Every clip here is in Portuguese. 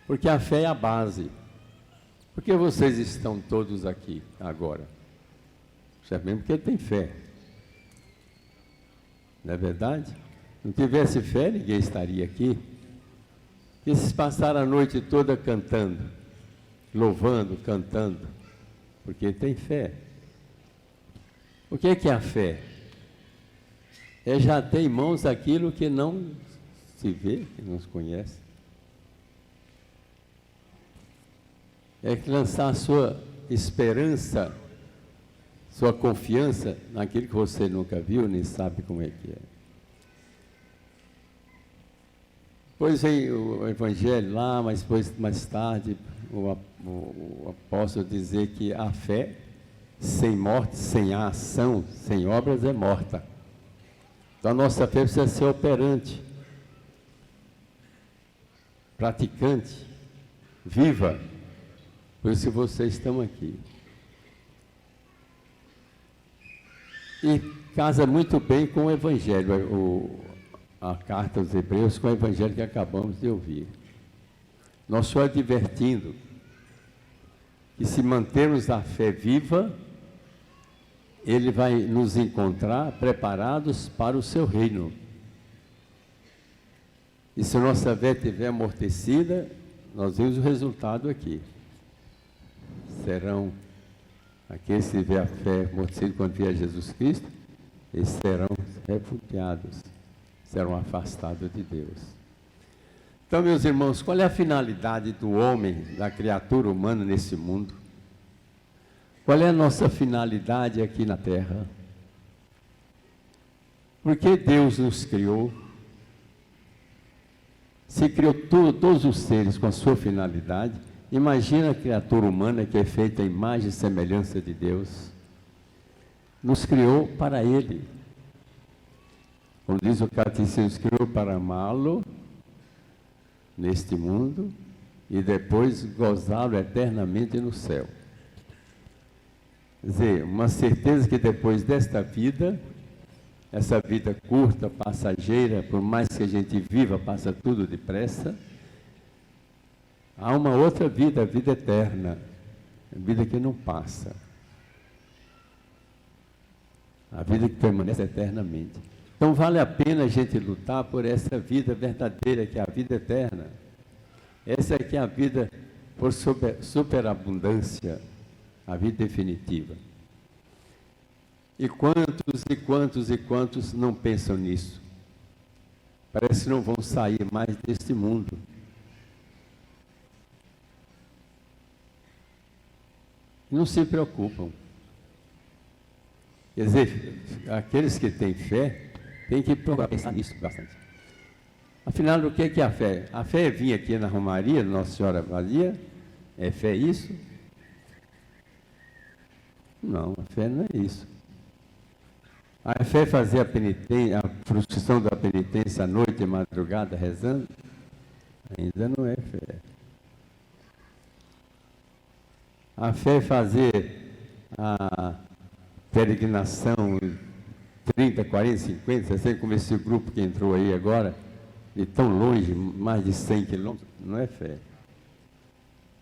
Porque a fé é a base. Por que vocês estão todos aqui agora? Sabemos porque tem fé. Não é verdade? Se não tivesse fé, ninguém estaria aqui. E se passaram a noite toda cantando, louvando, cantando, porque tem fé. O que é a fé? É já ter em mãos aquilo que não se vê, que não se conhece. É lançar a sua esperança, sua confiança naquilo que você nunca viu, nem sabe como é que é. Depois vem o Evangelho lá, mas depois, mais tarde, o apóstolo dizer que a fé, sem morte, sem ação, sem obras, é morta. Então a nossa fé precisa ser operante, praticante, viva. Por isso que vocês estão aqui. E casa muito bem com o Evangelho, a carta aos Hebreus, com o Evangelho que acabamos de ouvir. Nós só advertindo que se mantermos a fé viva, Ele vai nos encontrar preparados para o seu reino. E se nossa fé estiver amortecida, nós vemos o resultado aqui. Serão aqueles que tiverem a fé amortecida quando vier Jesus Cristo, eles serão refugiados, serão afastados de Deus. Então, meus irmãos, qual é a finalidade do homem, da criatura humana nesse mundo? Qual é a nossa finalidade aqui na Terra? Por que Deus nos criou? Se criou todos os seres com a sua finalidade, imagina a criatura humana que é feita à imagem e semelhança de Deus. Nos criou para Ele. Como diz o Catecismo, nos criou para amá-lo neste mundo e depois gozá-lo eternamente no céu. Quer dizer, uma certeza que depois desta vida, essa vida curta, passageira, por mais que a gente viva, passa tudo depressa, há uma outra vida, a vida eterna, a vida que não passa, a vida que permanece eternamente. Então vale a pena a gente lutar por essa vida verdadeira, que é a vida eterna. Essa é que é a vida por superabundância, a vida definitiva. E quantos não pensam nisso? Parece que não vão sair mais deste mundo. Não se preocupam. Quer dizer, aqueles que têm fé, têm que procurar pensar nisso bastante. Afinal, o que é a fé? A fé é vir aqui na Romaria, Nossa Senhora Maria? É fé isso? Não, a fé não é isso. A fé é fazer a penitência, a fruição da penitência à noite e madrugada rezando? Ainda não é fé. A fé é fazer a peregrinação 30, 40, 50, 60, como esse grupo que entrou aí agora, de tão longe, mais de 100 quilômetros, não é fé.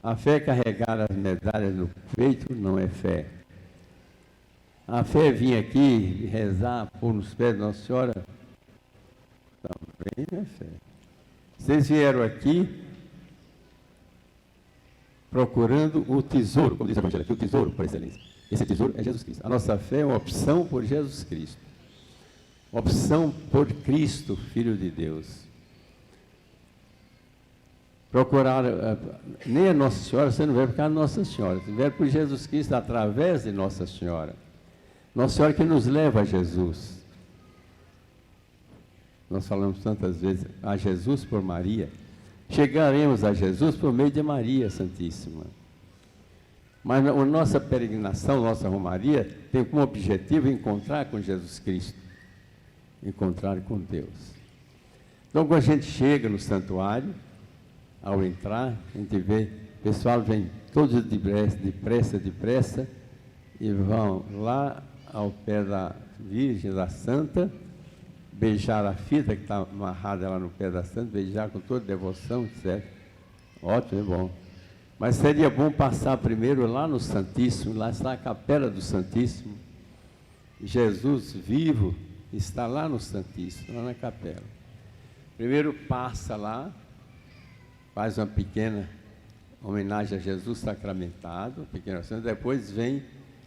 A fé é carregar as medalhas no peito, não é fé. A fé é vir aqui rezar, pôr nos pés de Nossa Senhora, também não é fé. Vocês vieram aqui procurando o tesouro, como diz o Evangelho aqui, o tesouro por excelência. Esse tesouro é Jesus Cristo. A nossa fé é uma opção por Jesus Cristo. Opção por Cristo, Filho de Deus. Procurar, nem a Nossa Senhora, você não vai por causa da Nossa Senhora, você vai por Jesus Cristo através de Nossa Senhora. Nossa Senhora que nos leva a Jesus. Nós falamos tantas vezes a Jesus por Maria. Chegaremos a Jesus por meio de Maria Santíssima. Mas a nossa peregrinação, nossa romaria, tem como objetivo encontrar com Jesus Cristo. Encontrar com Deus. Então, quando a gente chega no santuário, ao entrar, a gente vê, o pessoal vem todos depressa, e vão lá ao pé Virgem, da Santa, beijar a fita que está amarrada lá no pé da Santa, beijar com toda devoção, etc. Ótimo, é bom. Mas seria bom passar primeiro lá no Santíssimo, lá está a capela do Santíssimo. Jesus vivo está lá no Santíssimo, lá na capela. Primeiro passa lá, faz uma pequena homenagem a Jesus sacramentado, pequena oração, depois vem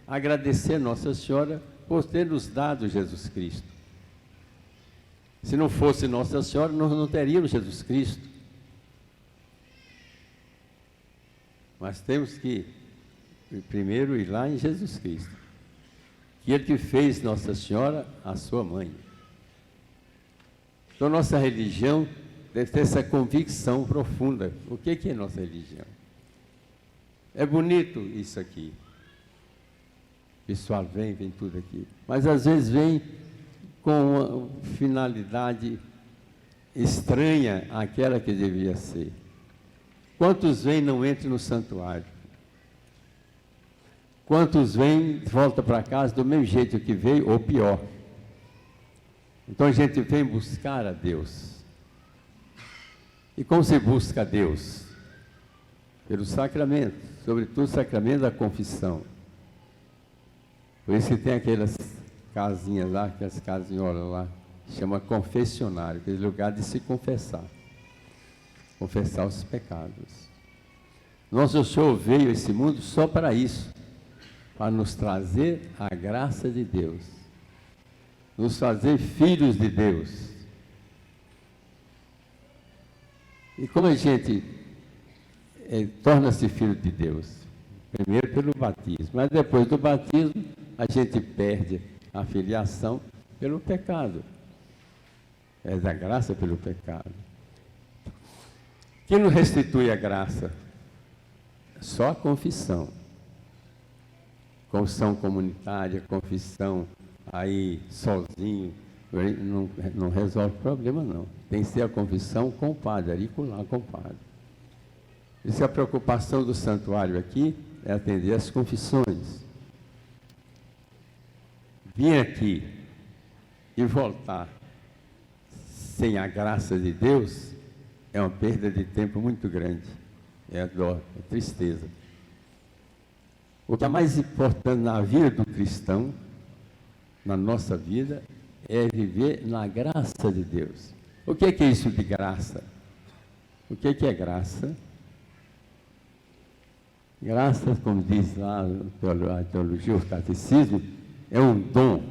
agradecer a Nossa Senhora por ter nos dado Jesus Cristo. Se não fosse Nossa Senhora, nós não teríamos Jesus Cristo. Mas temos que primeiro ir lá em Jesus Cristo, que Ele que fez Nossa Senhora a sua mãe. Então, nossa religião deve ter essa convicção profunda. O que é nossa religião? É bonito isso aqui. O pessoal vem tudo aqui. Mas às vezes vem com uma finalidade estranha àquela que devia ser. Quantos vêm e não entram no santuário? Quantos vêm e voltam para casa do mesmo jeito que veio, ou pior? Então a gente vem buscar a Deus. E como se busca a Deus? Pelo sacramento, sobretudo o sacramento da confissão. Por isso que tem aquelas casinhas lá, aquelas casinholas lá, chama confessionário, aquele lugar de se confessar. Confessar os pecados. Nosso Senhor veio a esse mundo só para isso, para nos trazer a graça de Deus, nos fazer filhos de Deus. E como a gente torna-se filho de Deus? Primeiro pelo batismo, mas depois do batismo a gente perde a filiação pelo pecado. É da graça pelo pecado. Quem não restitui a graça? Só a confissão. Confissão comunitária, confissão aí sozinho, não resolve o problema, não. Tem que ser a confissão com o padre, auricular com o padre. Por isso a preocupação do santuário aqui é atender as confissões. Vir aqui e voltar sem a graça de Deus é uma perda de tempo muito grande. É dor, é tristeza. O que é mais importante na vida do cristão, na nossa vida, é viver na graça de Deus. O que é isso de graça? O que é graça? Graça, como diz lá a teologia, o catecismo, é um dom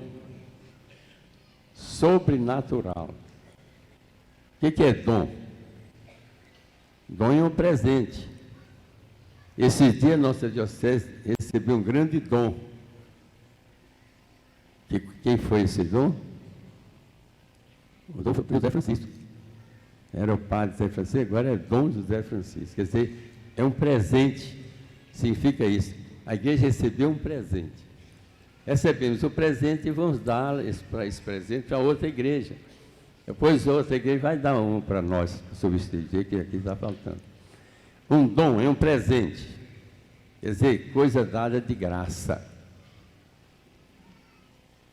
sobrenatural. O que é dom? Dom é um presente. Esses dias, nossa diocese recebeu um grande dom. Quem foi esse dom? O dom foi o José Francisco. Era o padre José Francisco, agora é Dom José Francisco. Quer dizer, é um presente. Significa isso. A igreja recebeu um presente. Recebemos o presente e vamos dar esse presente para outra igreja. Depois outra igreja vai dar um para nós, substituir, que aqui está faltando. Um dom é um presente. Quer dizer, coisa dada de graça.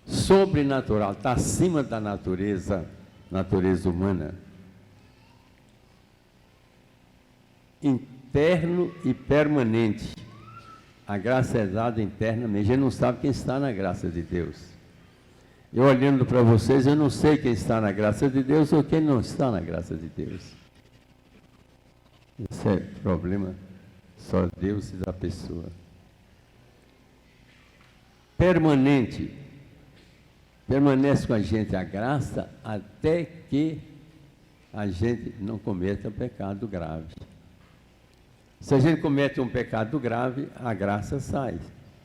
Sobrenatural, está acima da natureza humana. Interno e permanente. A graça é dada internamente. A gente não sabe quem está na graça de Deus. Eu olhando para vocês, eu não sei quem está na graça de Deus ou quem não está na graça de Deus. Esse é problema só Deus e da pessoa. Permanente. Permanece com a gente a graça até que a gente não cometa um pecado grave. Se a gente comete um pecado grave, a graça sai.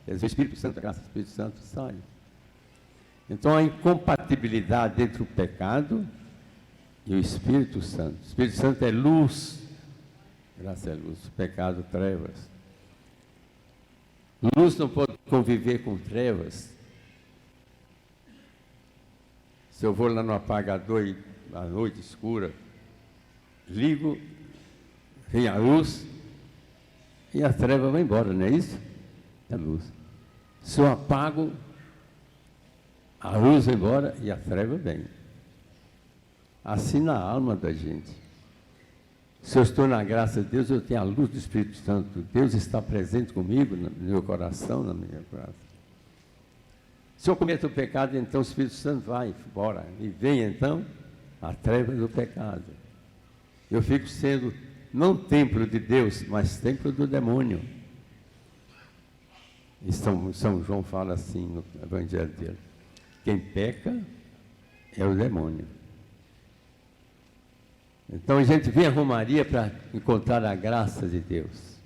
Quer dizer, o Espírito Santo, a graça do Espírito Santo sai. Então, a incompatibilidade entre o pecado e o Espírito Santo. O Espírito Santo é luz. Graça é luz. O pecado, trevas. Luz não pode conviver com trevas. Se eu vou lá no apagador e à noite escura, ligo, vem a luz e a treva vai embora, não é isso? É a luz. Se eu apago, A luz vai embora e a treva vem. Assim na alma da gente. Se eu estou na graça de Deus, eu tenho a luz do Espírito Santo. Deus está presente comigo, no meu coração, na minha graça. Se eu cometo o pecado, então o Espírito Santo vai embora. E vem então a treva do pecado. Eu fico sendo, não templo de Deus, mas templo do demônio. E São João fala assim no Evangelho dele. Quem peca é o demônio. Então a gente vem à Romaria para encontrar a graça de Deus.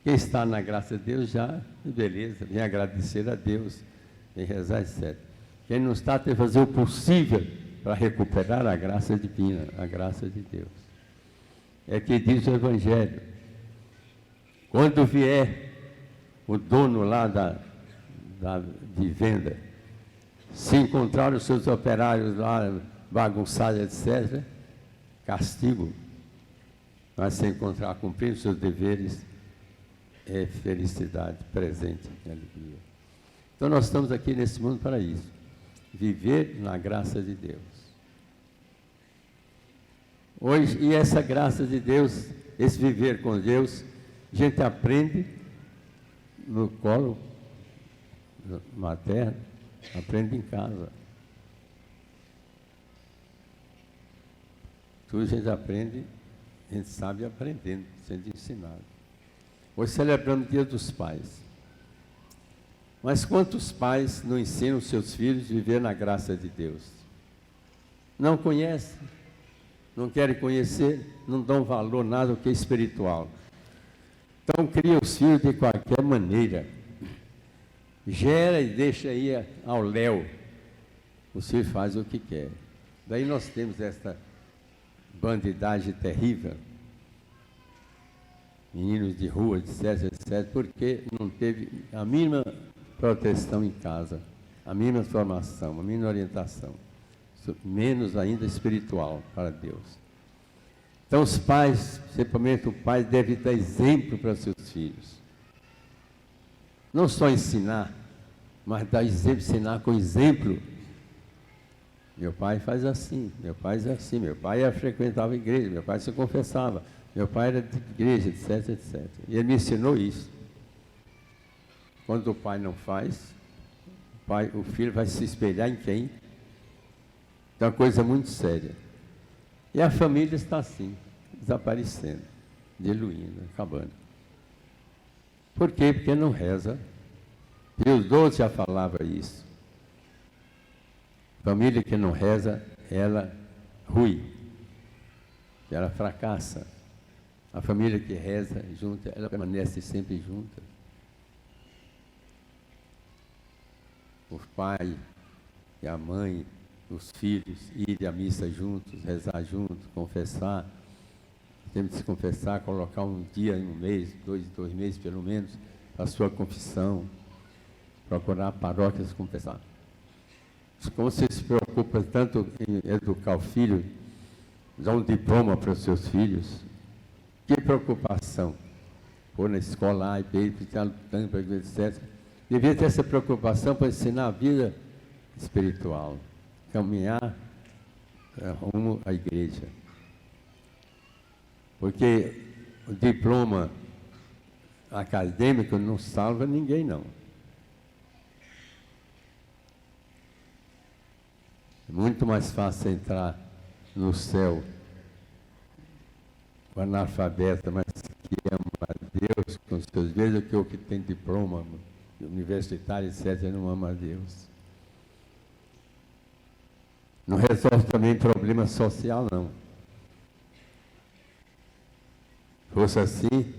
Quem está na graça de Deus já, beleza, vem agradecer a Deus, vem rezar, etc. Quem não está, tem que fazer o possível para recuperar a graça divina, a graça de Deus. É que diz o Evangelho. Quando vier o dono lá de venda, se encontrar os seus operários lá bagunçados, etc., castigo, mas se encontrar cumprindo seus deveres, é felicidade presente e alegria. Então nós estamos aqui nesse mundo para isso, viver na graça de Deus. Hoje, e essa graça de Deus, esse viver com Deus, a gente aprende no colo materno, aprende em casa. Tudo a gente aprende, a gente sabe aprendendo, sendo ensinado. Hoje celebramos o Dia dos Pais. Mas quantos pais não ensinam os seus filhos a viver na graça de Deus? Não conhecem, não querem conhecer, não dão valor nada ao que é espiritual. Então cria os filhos de qualquer maneira. Gera e deixa aí ao léu. O filho faz o que quer. Daí nós temos esta bandidagem terrível. Meninos de rua, etc, etc, porque não teve a mínima proteção em casa, a mínima formação, a mínima orientação, menos ainda espiritual para Deus. Então os pais, principalmente o pai, deve dar exemplo para seus filhos. Não só ensinar, mas dar exemplo, ensinar com exemplo. Meu pai faz assim, meu pai é assim, meu pai frequentava a igreja, meu pai se confessava, meu pai era de igreja, etc, etc. E ele me ensinou isso. Quando o pai não faz, o filho vai se espelhar em quem? É uma coisa muito séria. E a família está assim, desaparecendo, diluindo, acabando. Por quê? Porque não reza. Pio XII já falava isso. Família que não reza, ela rui, ela fracassa. A família que reza junta, ela permanece sempre junta. O pai e a mãe, os filhos, irem à missa juntos, rezar juntos, confessar. Temos de se confessar, colocar um dia, um mês, dois meses pelo menos, para a sua confissão. Procurar paróquias confessar. Como você se preocupa tanto em educar o filho, dar um diploma para os seus filhos, que preocupação. Pôr na escola A e B, ficar lutando para etc. Devia ter essa preocupação para ensinar a vida espiritual, caminhar rumo à igreja. Porque o diploma acadêmico não salva ninguém, não. É muito mais fácil entrar no céu o analfabeto, mas que ama a Deus com seus vezes, do que o que tem diploma universitário, etc., não ama a Deus. Não resolve também problema social, não. Se fosse assim,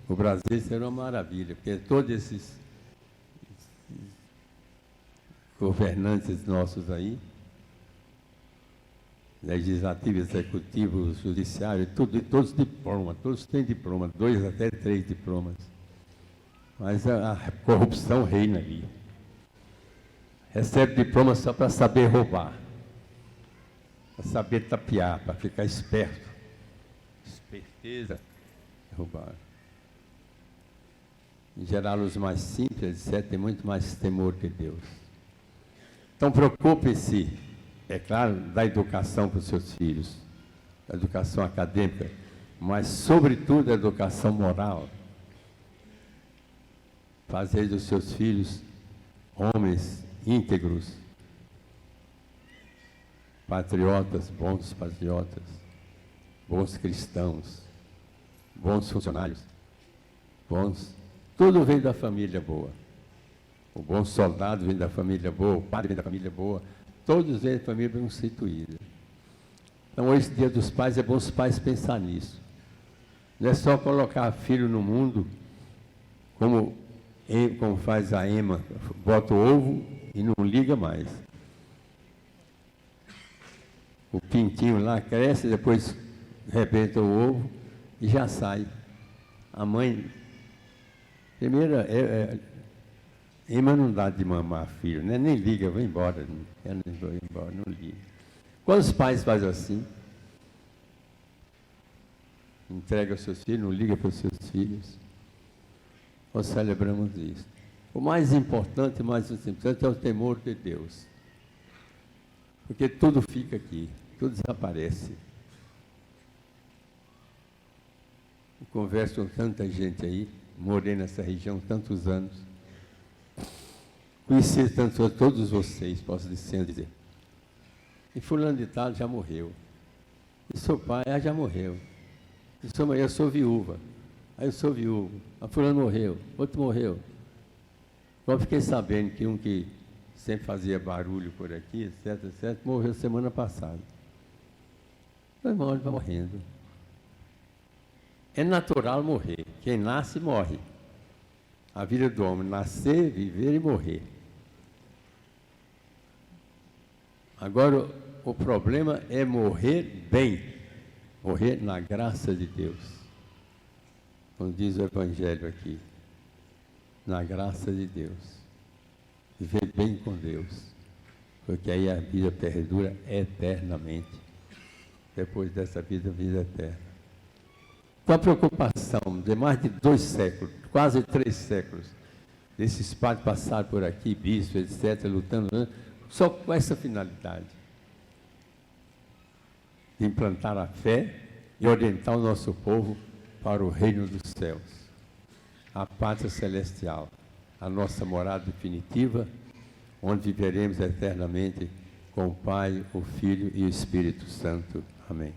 o Brasil seria uma maravilha, porque todos esses governantes nossos aí, legislativo, executivo, judiciário, todos diplomas, todos têm diploma, 2 até 3 diplomas. Mas a corrupção reina ali. Recebe diploma só para saber roubar, para saber tapear, para ficar esperto. Esperteza, roubar. Em geral, os mais simples, etc., têm muito mais temor de Deus. Então, preocupe-se, é claro, da educação para os seus filhos, da educação acadêmica, mas, sobretudo, da educação moral. Fazer dos seus filhos homens íntegros, patriotas, bons cristãos, bons funcionários, bons. Tudo vem da família boa. O bom soldado vem da família boa, o padre vem da família boa, todos vêm da família bem constituída. Então, hoje, Dia dos Pais, é bom os pais pensar nisso. Não é só colocar filho no mundo, como faz a Ema, bota o ovo e não liga mais. O pintinho lá cresce, depois rebenta o ovo e já sai. A mãe, primeiro, Ema não dá de mamar filho, né? Nem liga, vai embora, não liga. Quantos pais fazem assim? Entrega aos seus filhos, não liga para os seus filhos. Nós celebramos isso. O mais importante é o temor de Deus. Porque tudo fica aqui, tudo desaparece. Eu converso com tanta gente aí, morei nessa região tantos anos. Conheci todos vocês, posso dizer. E fulano de tal já morreu. E seu pai já morreu. E sua mãe, eu sou viúva. Aí eu sou viúvo. A fulano morreu, outro morreu. Eu fiquei sabendo que um que sempre fazia barulho por aqui, etc, morreu semana passada. O irmão vai morrendo. É natural morrer. Quem nasce, morre. A vida do homem, nascer, viver e morrer. Agora, o problema é morrer bem, morrer na graça de Deus. Como diz o Evangelho aqui, na graça de Deus. Viver bem com Deus, porque aí a vida perdura eternamente. Depois dessa vida, vida eterna. Com a preocupação de mais de 2 séculos, quase 3 séculos, desses padres passaram por aqui, bispos, etc., lutando, só com essa finalidade, de implantar a fé e orientar o nosso povo para o reino dos céus, a pátria celestial, a nossa morada definitiva, onde viveremos eternamente com o Pai, o Filho e o Espírito Santo. Amém.